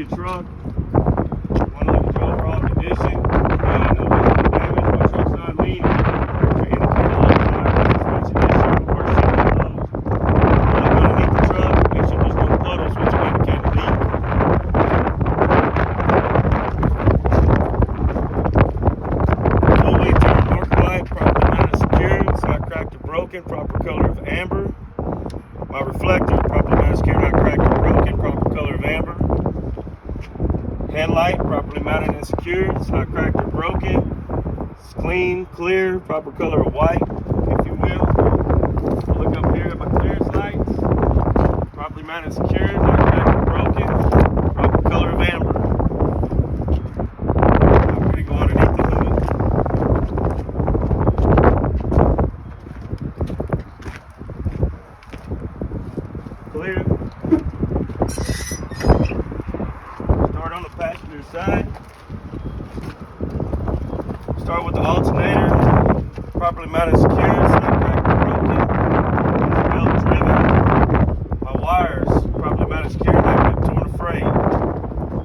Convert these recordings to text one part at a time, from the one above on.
your truck. Want to look at your overall condition. No visible damage. My truck's not leaning. Your indicator light fire, suspension issue, or seatbelt closed. Look underneath the truck. Make sure there's no puddles which will indicate a leak. Full-way turn marker light, properly mounted, secured. It's not cracked or broken. Proper color of amber. My reflector, properly mounted, secured, not cracked or broken. Proper color of amber. Headlight, properly mounted and secured. It's not cracked or broken. It's clean, clear, proper color of white, if you will. Look up here at my clearance lights. Properly mounted and secured, not cracked or broken. Proper color of amber. I'm going to go underneath the hood. Clear. Start on the passenger side. Start with the alternator. Properly mounted, secured. It's not cracked or broken. It's belt driven. My wires properly mounted, secured, not ripped, torn, or frayed.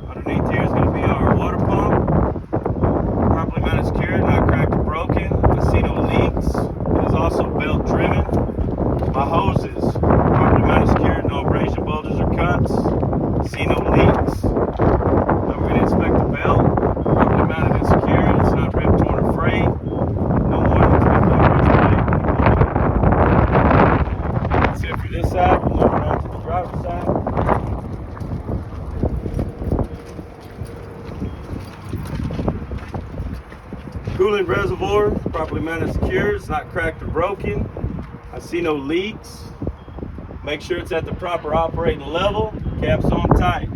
Underneath here is going to be our water pump. Properly mounted, secured, not cracked or broken. I see no leaks. It is also belt driven. My hoses properly mounted, secured, no abrasion, bulges, or cuts. See no leaks. Now we're going to inspect the belt. Properly mounted and secured. It's not ripped, torn, or frayed. No more than 3 millimeters. That's it for this side. We'll move around to the driver's side. Coolant reservoir, properly mounted, secured. It's not cracked or broken. I see no leaks. Make sure it's at the proper operating level. Caps on tight.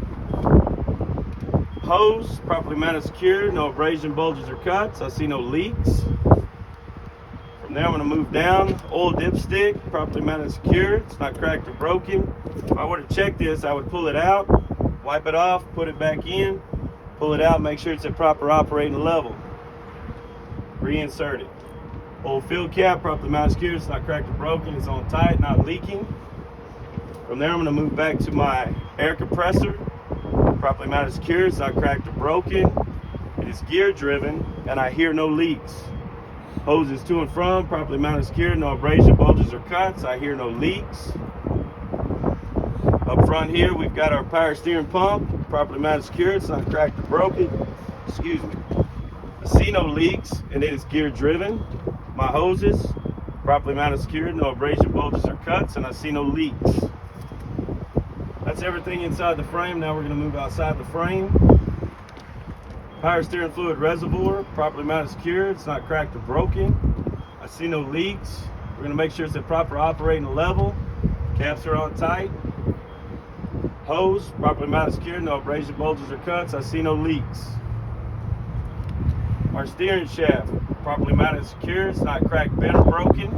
Hose, properly mounted, secured. No abrasion, bulges, or cuts. I see no leaks. From there, I'm going to move down. Oil dipstick, properly mounted, secured. It's not cracked or broken. If I were to check this, I would pull it out, wipe it off, put it back in, pull it out, make sure it's at proper operating level. Reinsert it. Old fill cap, properly mounted, secured. It's not cracked or broken. It's on tight, not leaking. From there, I'm going to move back to my air compressor. Properly mounted, secured. It's not cracked or broken. It is gear driven, and I hear no leaks. Hoses to and from, properly mounted, secured. No abrasion, bulges, or cuts. I hear no leaks. Up front here, we've got our power steering pump. Properly mounted, secured. It's not cracked or broken. Excuse me. I see no leaks, and it is gear driven. My hoses, properly mounted, secured. No abrasion, bulges, or cuts, and I see no leaks. That's everything inside the frame. Now we're going to move outside the frame. Power steering fluid reservoir, properly mounted, secured. It's not cracked or broken. I see no leaks. We're going to make sure it's at proper operating level. Caps are on tight. Hose, properly mounted, secured. No abrasion, bulges, or cuts. I see no leaks. Our steering shaft, properly mounted, secured. It's not cracked, bent, or broken.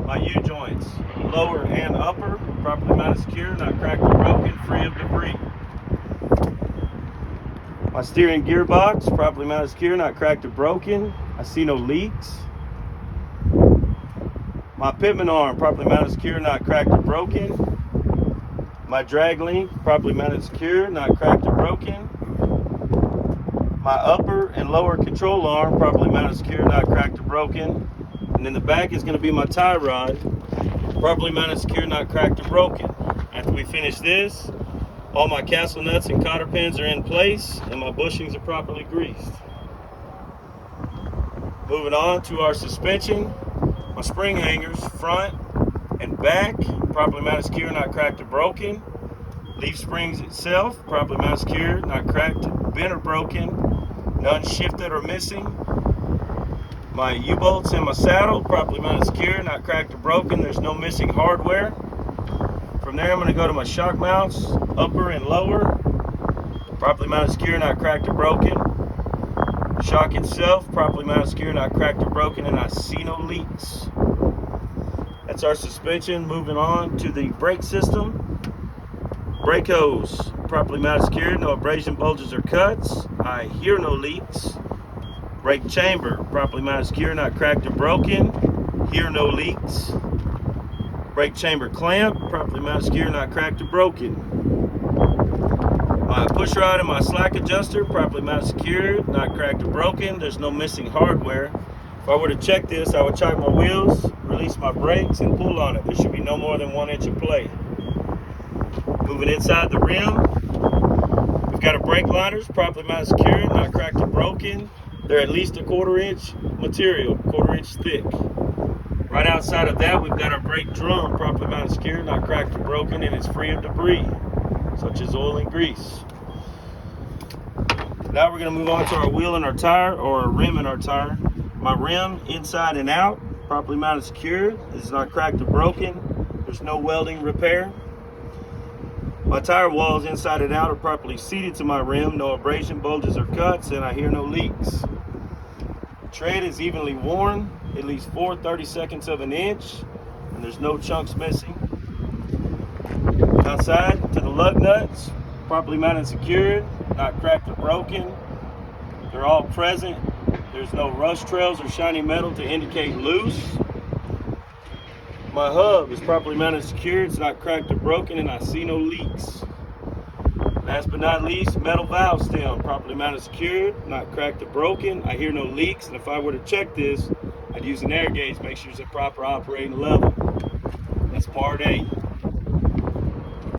My U-joints, lower and upper, properly mounted, secure, not cracked or broken, free of debris. My steering gearbox, properly mounted, secure, not cracked or broken. I see no leaks. My pitman arm, properly mounted, secure, not cracked or broken. My drag link, properly mounted, secure, not cracked or broken. My upper and lower control arm, properly mounted, secure, not cracked or broken. And in the back is going to be my tie rod, properly mounted, secure, not cracked or broken. After we finish this, all my castle nuts and cotter pins are in place and my bushings are properly greased. Moving on to our suspension, my spring hangers, front and back, properly mounted, secure, not cracked or broken. Leaf springs itself, properly mounted, secure, not cracked, bent or broken, none shifted or missing. My U-bolts in my saddle, properly mounted, secure, not cracked or broken. There's no missing hardware. From there, I'm going to go to my shock mounts, upper and lower, properly mounted, secure, not cracked or broken. Shock itself, properly mounted, secure, not cracked or broken, and I see no leaks. That's our suspension. Moving on to the brake system. Brake hose, properly mounted, secure, no abrasion, bulges, or cuts. I hear no leaks. Brake chamber, properly mounted, secure, not cracked or broken. Hear no leaks. Brake chamber clamp, properly mounted, secure, not cracked or broken. My push rod and my slack adjuster, properly mounted, secured, not cracked or broken. There's no missing hardware. If I were to check this, I would check my wheels, release my brakes, and pull on it. There should be no more than 1 inch of play. Moving inside the rim, we've got our brake liners, properly mounted, secured, not cracked or broken. They're at least a 1/4 inch material, 1/4 inch thick. Right outside of that, we've got our brake drum, properly mounted, secured, not cracked or broken, and it's free of debris, such as oil and grease. Now we're going to move on to our wheel and our tire, or our rim and our tire. My rim, inside and out, properly mounted, secured. It's not cracked or broken. There's no welding repair. My tire walls, inside and out, are properly seated to my rim. No abrasion, bulges, or cuts, and I hear no leaks. The tread is evenly worn, at least 4 32 of an inch, and there's no chunks missing. Outside to the lug nuts, properly mounted, secured, not cracked or broken. They're all present. There's no rust trails or shiny metal to indicate loose. My hub is properly mounted, secured, it's not cracked or broken, and I see no leaks. Last but not least, metal valve stem, properly mounted, secured, not cracked or broken. I hear no leaks, and if I were to check this, I'd use an air gauge, make sure it's a proper operating level. That's part A.